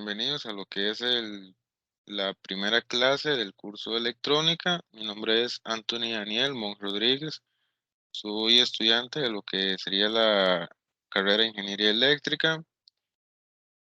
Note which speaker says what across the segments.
Speaker 1: Bienvenidos a lo que es la primera clase del curso de electrónica. Mi nombre es Anthony Daniel Monge Rodríguez. Soy estudiante de lo que sería la carrera de Ingeniería Eléctrica.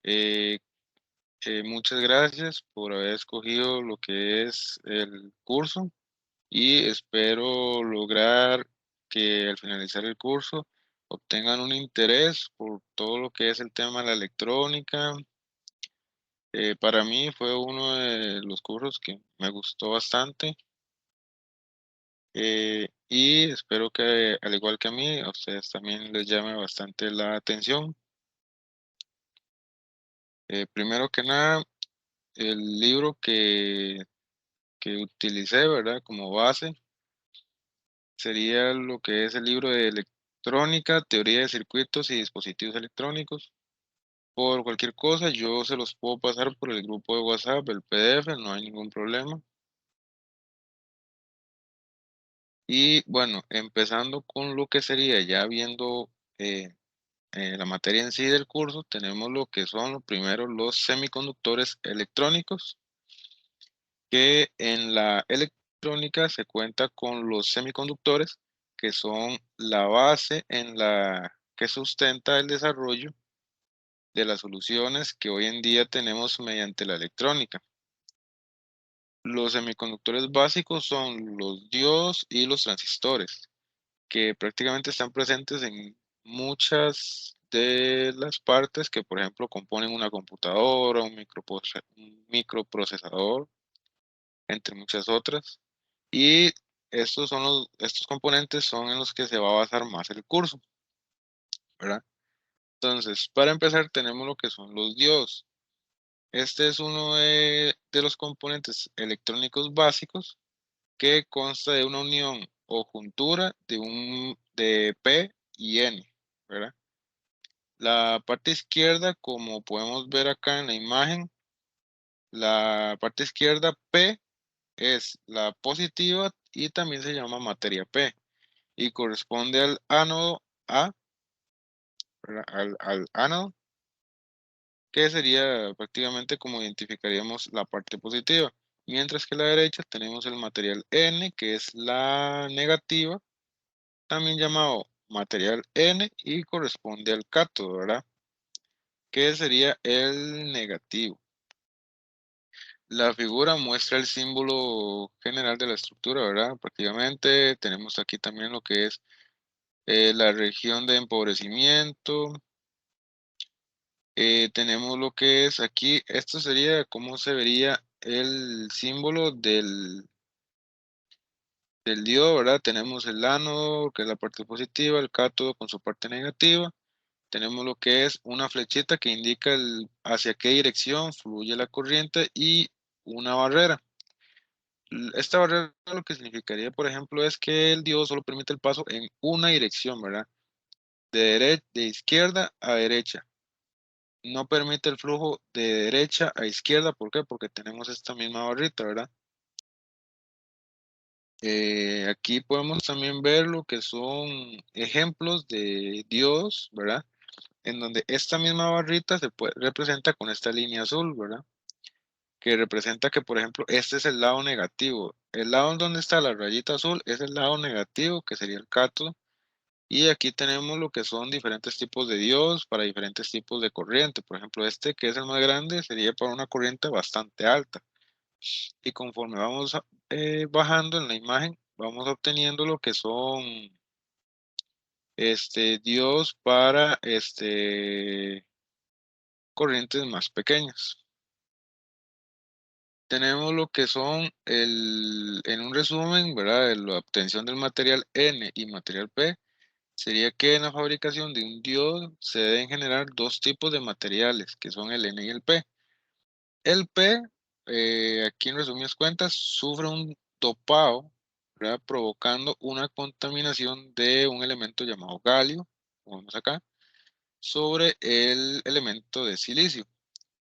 Speaker 1: Eh, Muchas gracias por haber escogido lo que es el curso y espero lograr que al finalizar el curso obtengan un interés por todo lo que es el tema de la electrónica. Para mí fue uno de los cursos que me gustó bastante, y espero que al igual que a mí, a ustedes también les llame bastante la atención. Primero que nada, el libro que utilicé, ¿verdad? Como base sería lo que es el libro de electrónica, teoría de circuitos y dispositivos electrónicos. Por cualquier cosa, yo se los puedo pasar por el grupo de WhatsApp, el PDF, no hay ningún problema. Y bueno, empezando con lo que sería ya viendo eh, la materia en sí del curso, tenemos lo que son lo primero los semiconductores electrónicos, que en la electrónica se cuenta con los semiconductores, que son la base en la que sustenta el desarrollo de las soluciones que hoy en día tenemos mediante la electrónica. Los semiconductores básicos son los diodos y los transistores, que prácticamente están presentes en muchas de las partes que, por ejemplo, componen una computadora, un microprocesador, entre muchas otras. Y estos componentes son en los que se va a basar más el curso, ¿verdad? Entonces, para empezar, tenemos lo que son los diodos. Este es uno de los componentes electrónicos básicos que consta de una unión o juntura de P y N, ¿verdad? La parte izquierda, como podemos ver acá en la imagen, la parte izquierda P es la positiva y también se llama materia P y corresponde al ánodo A, ¿verdad? Al ánodo, que sería prácticamente como identificaríamos la parte positiva. Mientras que a la derecha tenemos el material N, que es la negativa, también llamado material N y corresponde al cátodo, ¿verdad? Que sería el negativo. La figura muestra el símbolo general de la estructura, ¿verdad? Prácticamente tenemos aquí también lo que es la región de empobrecimiento. Tenemos lo que es aquí, esto sería cómo se vería el símbolo del diodo, ¿verdad? Tenemos el ánodo, que es la parte positiva, el cátodo con su parte negativa. Tenemos lo que es una flechita que indica hacia qué dirección fluye la corriente y una barrera. Esta barrera lo que significaría, por ejemplo, es que el diodo solo permite el paso en una dirección, ¿verdad? De izquierda a derecha. No permite el flujo de derecha a izquierda. ¿Por qué? Porque tenemos esta misma barrita, ¿verdad? Aquí podemos también ver lo que son ejemplos de diodos, ¿verdad? En donde esta misma barrita representa con esta línea azul, ¿verdad? Que representa que, por ejemplo, este es el lado negativo. El lado en donde está la rayita azul es el lado negativo, que sería el cátodo. Y aquí tenemos lo que son diferentes tipos de diodos para diferentes tipos de corriente. Por ejemplo, este que es el más grande sería para una corriente bastante alta. Y conforme vamos bajando en la imagen, vamos obteniendo lo que son diodos para corrientes más pequeñas. Tenemos lo que son en un resumen, ¿verdad? De la obtención del material N y material P, sería que en la fabricación de un diodo se deben generar dos tipos de materiales, que son el N y el P. El P, aquí en resumidas cuentas, sufre un dopado, ¿verdad? Provocando una contaminación de un elemento llamado galio, como vemos acá, sobre el elemento de silicio,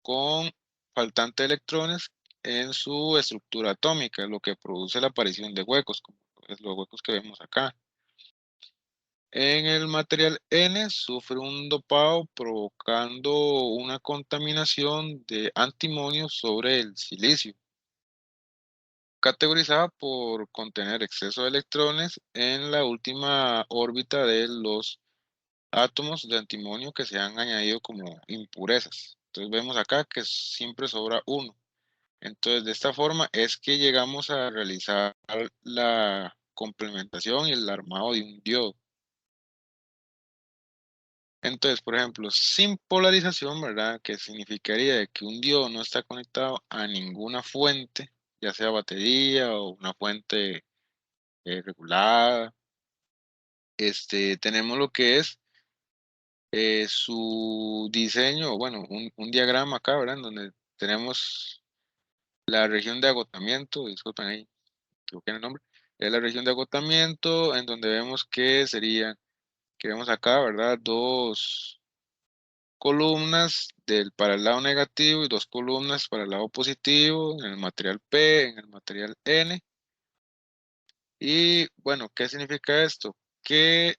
Speaker 1: con faltante de electrones en su estructura atómica, lo que produce la aparición de huecos, como es los huecos que vemos acá. En el material N sufre un dopado provocando una contaminación de antimonio sobre el silicio, categorizada por contener exceso de electrones en la última órbita de los átomos de antimonio que se han añadido como impurezas. Entonces vemos acá que siempre sobra uno. Entonces de esta forma es que llegamos a realizar la complementación y el armado de un diodo. Entonces, por ejemplo, sin polarización, ¿verdad? Que significaría de que un diodo no está conectado a ninguna fuente, ya sea batería o una fuente regulada. Tenemos lo que es su diseño, bueno, un diagrama acá, ¿verdad? En donde tenemos la región de agotamiento, disculpen ahí, equivoqué en el nombre, es la región de agotamiento, en donde vemos que sería, que vemos acá, ¿verdad? Dos columnas para el lado negativo y dos columnas para el lado positivo, en el material P, en el material N. Y bueno, ¿qué significa esto? Que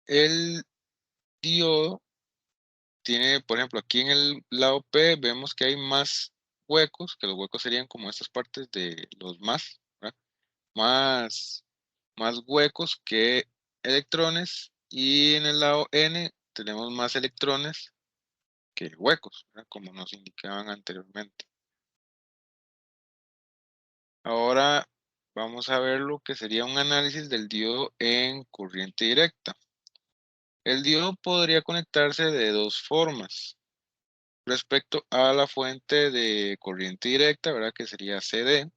Speaker 1: el diodo tiene, por ejemplo, aquí en el lado P vemos que hay más huecos, que los huecos serían como estas partes de los más, ¿verdad? Más, más huecos que electrones, y en el lado N tenemos más electrones que huecos, ¿verdad? Como nos indicaban anteriormente. Ahora vamos a ver lo que sería un análisis del diodo en corriente directa. El diodo podría conectarse de dos formas. Respecto a la fuente de corriente directa, ¿verdad? Que sería CD,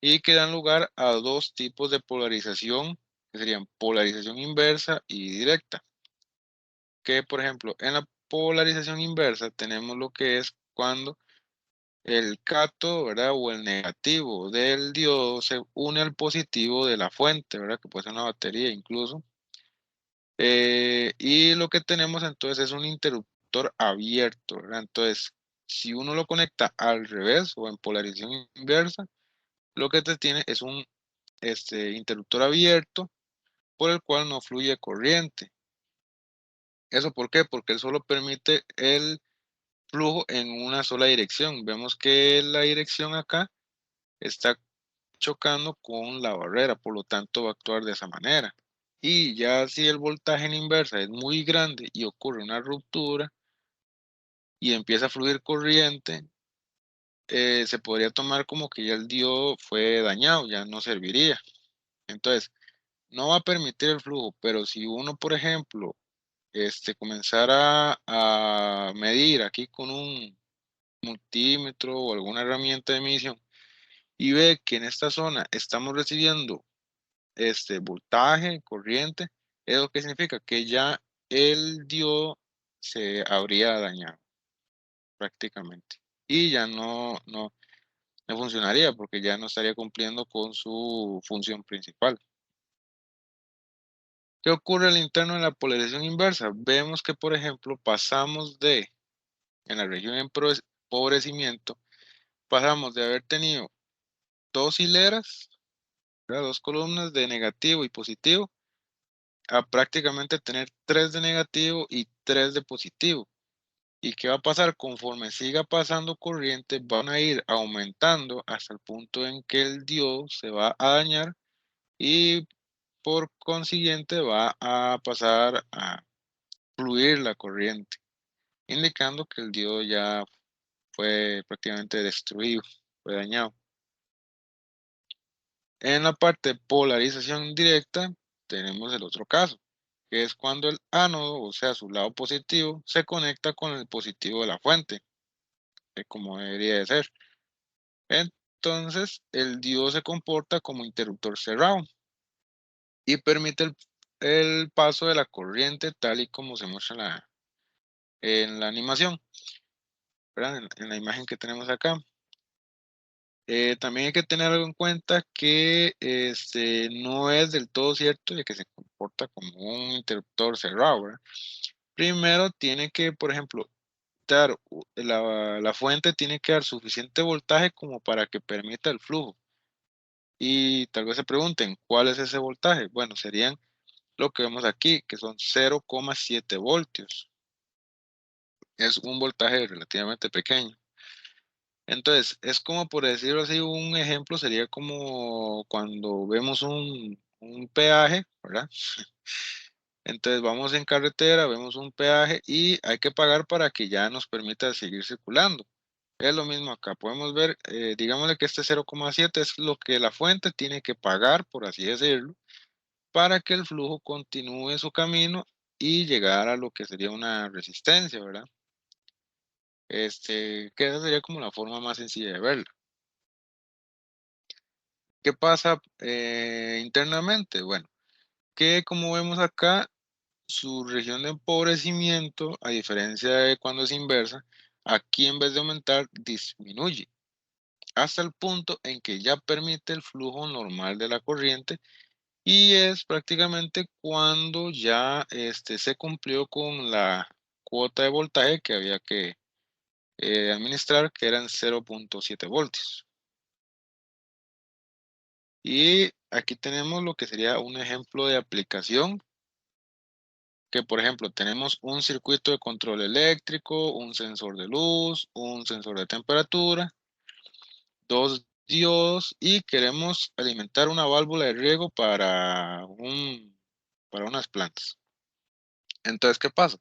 Speaker 1: y que dan lugar a dos tipos de polarización, que serían polarización inversa y directa. Que, por ejemplo, en la polarización inversa tenemos lo que es cuando el cátodo, ¿verdad? O el negativo del diodo se une al positivo de la fuente, ¿verdad? Que puede ser una batería incluso. Y lo que tenemos entonces es un interruptor abierto, ¿verdad? Entonces, si uno lo conecta al revés o en polarización inversa, lo que te tiene es un interruptor abierto por el cual no fluye corriente. ¿Eso por qué? Porque él solo permite el flujo en una sola dirección. Vemos que la dirección acá está chocando con la barrera, por lo tanto va a actuar de esa manera. Y ya si el voltaje en inversa es muy grande y ocurre una ruptura y empieza a fluir corriente, se podría tomar como que ya el diodo fue dañado, ya no serviría. Entonces, no va a permitir el flujo, pero si uno, por ejemplo, comenzara a medir aquí con un multímetro o alguna herramienta de medición y ve que en esta zona estamos recibiendo voltaje, corriente, ¿eso qué significa? Que ya el diodo se habría dañado prácticamente y ya no funcionaría porque ya no estaría cumpliendo con su función principal. ¿Qué ocurre al interno de la polarización inversa? Vemos que, por ejemplo, pasamos de, en la región de empobrecimiento, pasamos de haber tenido dos hileras, ¿verdad? Dos columnas de negativo y positivo, a prácticamente tener tres de negativo y tres de positivo. ¿Y qué va a pasar? Conforme siga pasando corriente, van a ir aumentando hasta el punto en que el diodo se va a dañar y por consiguiente va a pasar a fluir la corriente, indicando que el diodo ya fue prácticamente destruido, fue dañado. En la parte de polarización directa tenemos el otro caso, que es cuando el ánodo, o sea, su lado positivo, se conecta con el positivo de la fuente, como debería de ser. Entonces, el diodo se comporta como interruptor cerrado y permite el paso de la corriente tal y como se muestra en la animación, ¿verdad? En la imagen que tenemos acá. También hay que tener algo en cuenta que no es del todo cierto de que se comporta como un interruptor cerrado, ¿verdad? Primero tiene que, por ejemplo, la fuente tiene que dar suficiente voltaje como para que permita el flujo. Y tal vez se pregunten, ¿cuál es ese voltaje? Bueno, serían lo que vemos aquí, que son 0,7 voltios. Es un voltaje relativamente pequeño. Entonces, es como por decirlo así, un ejemplo sería como cuando vemos un peaje, ¿verdad? Entonces vamos en carretera, vemos un peaje y hay que pagar para que ya nos permita seguir circulando. Es lo mismo acá, podemos ver, digámosle que este 0,7 es lo que la fuente tiene que pagar, por así decirlo, para que el flujo continúe su camino y llegar a lo que sería una resistencia, ¿verdad? Que esa sería como la forma más sencilla de verlo. ¿Qué pasa internamente? Bueno, que como vemos acá, su región de empobrecimiento, a diferencia de cuando es inversa, aquí en vez de aumentar, disminuye hasta el punto en que ya permite el flujo normal de la corriente y es prácticamente cuando ya se cumplió con la cuota de voltaje que había que administrar, que eran 0,7 voltios. Y aquí tenemos lo que sería un ejemplo de aplicación, que por ejemplo tenemos un circuito de control eléctrico, un sensor de luz, un sensor de temperatura, dos diodos y queremos alimentar una válvula de riego para unas plantas. Entonces, ¿qué pasa?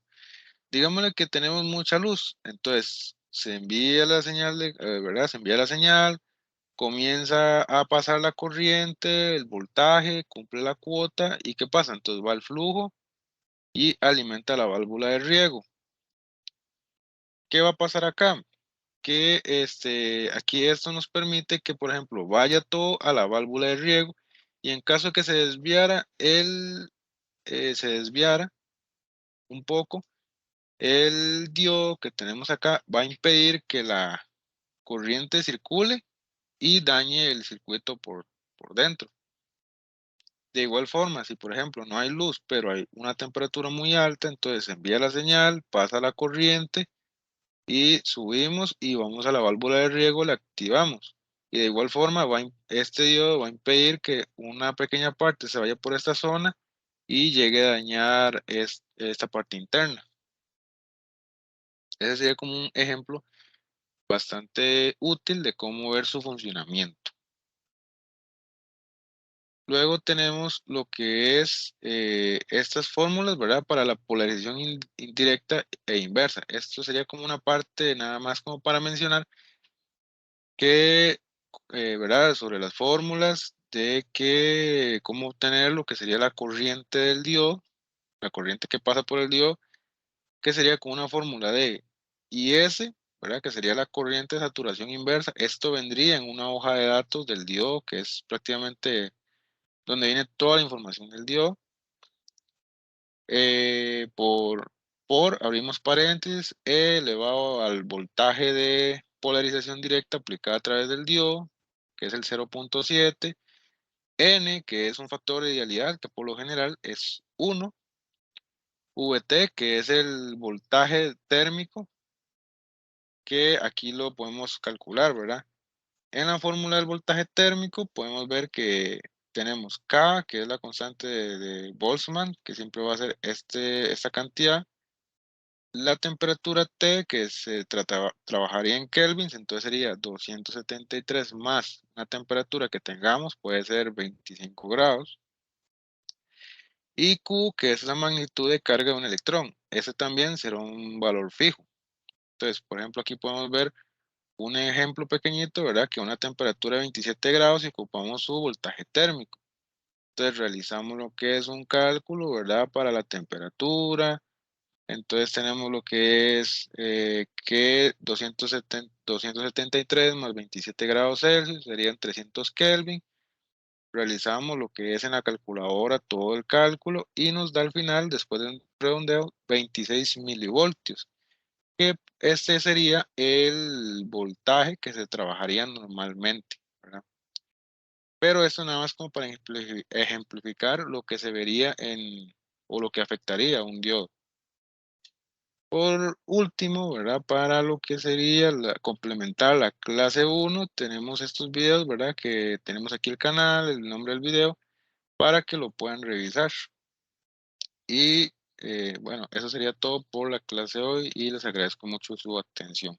Speaker 1: Digámosle que tenemos mucha luz, entonces se envía la señal ¿verdad? Se envía la señal, comienza a pasar la corriente, el voltaje, cumple la cuota y ¿qué pasa? Entonces va el flujo y alimenta la válvula de riego. ¿Qué va a pasar acá? Que aquí esto nos permite que, por ejemplo, vaya todo a la válvula de riego y en caso que se desviara, se desviara un poco, el diodo que tenemos acá va a impedir que la corriente circule y dañe el circuito por dentro. De igual forma, si por ejemplo no hay luz, pero hay una temperatura muy alta, entonces se envía la señal, pasa la corriente y subimos y vamos a la válvula de riego, la activamos. Y de igual forma, este diodo va a impedir que una pequeña parte se vaya por esta zona y llegue a dañar esta parte interna. Ese sería como un ejemplo bastante útil de cómo ver su funcionamiento. Luego tenemos lo que es estas fórmulas, ¿verdad? Para la polarización indirecta e inversa. Esto sería como una parte nada más como para mencionar que, ¿verdad? Sobre las fórmulas de cómo obtener lo que sería la corriente del diodo, la corriente que pasa por el diodo, que sería con una fórmula de IS, ¿verdad? Que sería la corriente de saturación inversa. Esto vendría en una hoja de datos del diodo, que es prácticamente donde viene toda la información del diodo. eh, por, abrimos paréntesis, E elevado al voltaje de polarización directa aplicada a través del diodo, que es el 0,7, N, que es un factor de idealidad, que por lo general es 1, VT, que es el voltaje térmico, que aquí lo podemos calcular, ¿verdad? En la fórmula del voltaje térmico podemos ver que tenemos K, que es la constante de Boltzmann, que siempre va a ser esta cantidad. La temperatura T, que se trabajaría en kelvins, entonces sería 273 más una temperatura que tengamos, puede ser 25 grados. Y Q, que es la magnitud de carga de un electrón. Ese también será un valor fijo. Entonces, por ejemplo, aquí podemos ver un ejemplo pequeñito, ¿verdad? Que a una temperatura de 27 grados y ocupamos su voltaje térmico. Entonces, realizamos lo que es un cálculo, ¿verdad? Para la temperatura. Entonces tenemos lo que es que 273 más 27 grados Celsius serían 300 Kelvin. Realizamos lo que es en la calculadora todo el cálculo y nos da al final, después de un redondeo, 26 milivoltios, que este sería el voltaje que se trabajaría normalmente, ¿verdad? Pero esto nada más como para ejemplificar lo que se vería o lo que afectaría a un diodo. Por último, ¿verdad? Para lo que sería complementar la clase 1, tenemos estos videos, ¿verdad? Que tenemos aquí el canal, el nombre del video, para que lo puedan revisar. Y bueno, eso sería todo por la clase de hoy y les agradezco mucho su atención.